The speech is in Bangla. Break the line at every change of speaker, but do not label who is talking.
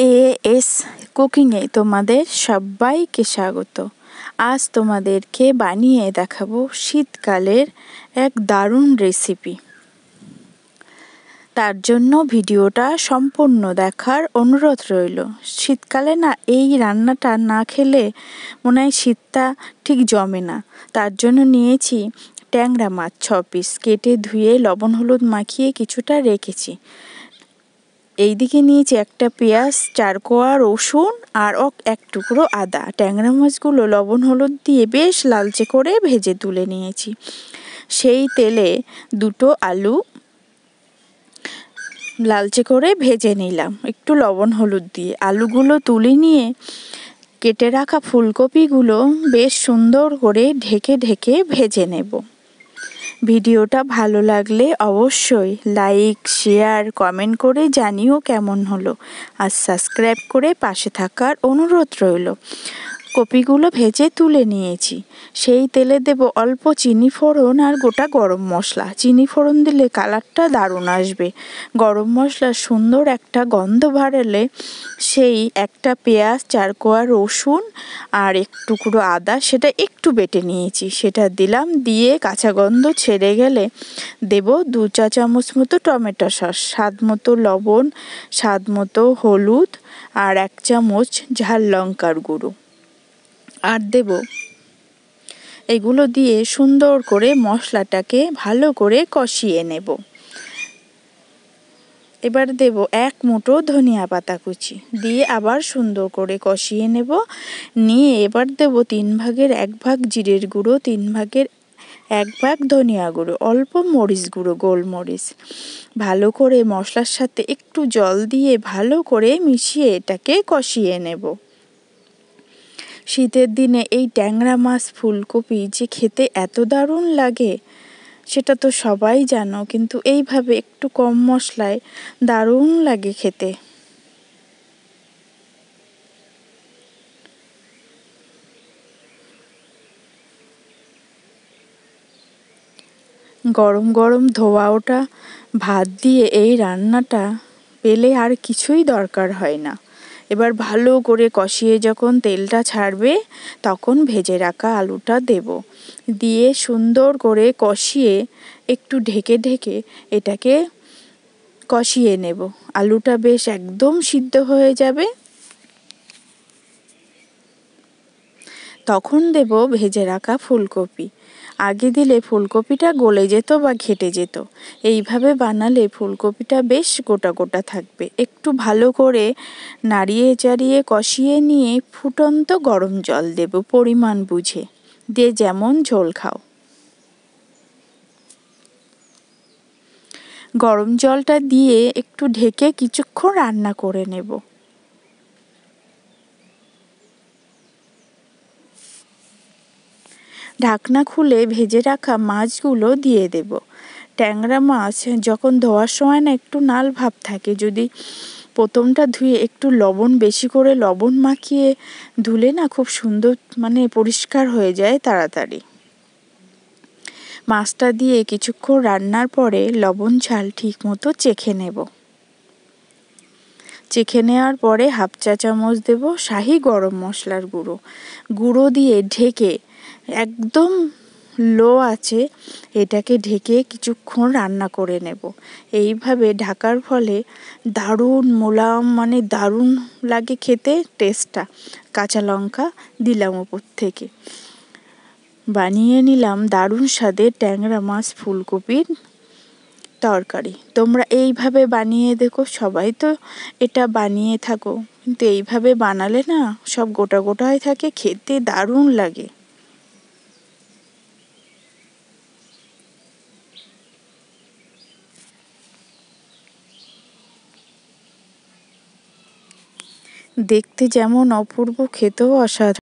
AAS কুকিংয়ে তোমাদের সবাইকে স্বাগত। আজ তোমাদেরকে বানিয়ে দেখাবো শীতকালের এক দারুণ রেসিপি। তার জন্য ভিডিওটা সম্পূর্ণ দেখার অনুরোধ রইল। শীতকালে না এই রান্নাটা না খেলে মনে হয় শীতটা ঠিক জমে না। তার জন্য নিয়েছি ট্যাংরা মাছ 6 পিস, কেটে ধুয়ে লবণ হলুদ মাখিয়ে কিছুটা রেখেছি। এইদিকে নিয়েছি একটা পেঁয়াজ, 4 কোয়া রসুন আর এক টুকরো আদা। ট্যাংরা মাছগুলো লবণ হলুদ দিয়ে বেশ লালচে করে ভেজে তুলে নিয়েছি। সেই তেলে 2টো আলু লালচে করে ভেজে নিলাম একটু লবণ হলুদ দিয়ে। আলুগুলো তুলে নিয়ে কেটে রাখা ফুলকপিগুলো বেশ সুন্দর করে ঢেকে ঢেকে ভেজে নেব। ভিডিওটা ভালো লাগলে অবশ্যই লাইক, শেয়ার, কমেন্ট করে জানিও কেমন হলো। আর সাবস্ক্রাইব করে পাশে থাকার অনুরোধ রইল। কপিগুলো ভেজে তুলে নিয়েছি। সেই তেলে দেব অল্প চিনি ফোড়ন আর গোটা গরম মশলা। চিনি ফোড়ন দিলে কালারটা দারুণ আসবে। গরম মশলার সুন্দর একটা গন্ধ বাড়ালে সেই একটা পেঁয়াজ, 4 কোয়া রসুন আর এক টুকরো আদা, সেটা একটু বেটে নিয়েছি, সেটা দিলাম। দিয়ে কাঁচা গন্ধ ছেড়ে গেলে দেব 2 চা চামচ মতো টমেটো সস, স্বাদ মতো লবণ, স্বাদ মতো হলুদ আর 1 চামচ ঝাল লঙ্কার গুঁড়ো আর দেব। এগুলো দিয়ে সুন্দর করে মশলাটাকে ভালো করে কষিয়ে নেব। এবার দেব 1 মুঠো ধনিয়া পাতা কুচি, দিয়ে আবার সুন্দর করে কষিয়ে নেব। নিয়ে এবার দেব 3 ভাগের 1 ভাগ জিরের গুঁড়ো, 3 ভাগের 1 ভাগ ধনিয়া গুঁড়ো, অল্প মরিচ গুঁড়ো, গোলমরিচ। ভালো করে মশলার সাথে একটু জল দিয়ে ভালো করে মিশিয়ে এটাকে কষিয়ে নেব। শীতের দিনে এই ট্যাংরা মাছ ফুলকপি যে খেতে এত দারুণ লাগে সেটা তো সবাই জানো, কিন্তু এইভাবে একটু কম মশলায় দারুণ লাগে খেতে। গরম গরম ধোয়া ওঠা ভাত দিয়ে এই রান্নাটা পেলে আর কিছুই দরকার হয় না। এবার ভালো করে কষিয়ে যখন তেলটা ছাড়বে তখন ভেজে রাখা আলুটা দেব। দিয়ে সুন্দর করে কষিয়ে একটু ঢেকে ঢেকে এটাকে কষিয়ে নেব। আলুটা বেশ একদম সিদ্ধ হয়ে যাবে, তখন দেব ভেজে রাখা ফুলকপি। আগে দিলে ফুলকপিটা গলে যেত বা ঘেটে যেত। এইভাবে বানালে ফুলকপিটা বেশ গোটা গোটা থাকবে। একটু ভালো করে নাড়িয়ে চাড়িয়ে কষিয়ে নিয়ে ফুটন্ত গরম জল দেব পরিমাণ বুঝে, দিয়ে যেমন ঝোল খাও। গরম জলটা দিয়ে একটু ঢেকে কিছুক্ষণ রান্না করে নেব। ঢাকনা খুলে ভেজে রাখা মাছগুলো দিয়ে দেব। ট্যাংরা মাছ যখন ধোয়ার সময় না একটু নাল ভাব থাকে, যদি প্রথমটা ধুয়ে একটু লবণ বেশি করে লবণ মাখিয়ে ধুলে না খুব সুন্দর পরিষ্কার হয়ে যায় তাড়াতাড়ি। মাছটা দিয়ে কিছুক্ষণ রান্নার পরে লবণ ঝাল ঠিক মতো চেখে নেব। চেখে নেওয়ার পরে 1/2 চা চামচ দেব শাহি গরম মশলার গুঁড়ো দিয়ে ঢেকে একদম লো আছে এটাকে ঢেকে কিছুক্ষণ রান্না করে নেব। এইভাবে ঢাকার ফলে দারুণ মোলায়েম, দারুণ লাগে খেতে টেস্টটা। কাঁচা লঙ্কা দিলাম উপর থেকে। বানিয়ে নিলাম দারুণ স্বাদের ট্যাংরা মাছ ফুলকপির তরকারি। তোমরা এইভাবে বানিয়ে দেখো। সবাই তো এটা বানিয়ে থাকো, কিন্তু এইভাবে বানালে না সব গোটা গোটাই থাকে, খেতে দারুণ লাগে। দেখতে যেমন অপূর্ব, খেতেও অসাধারণ।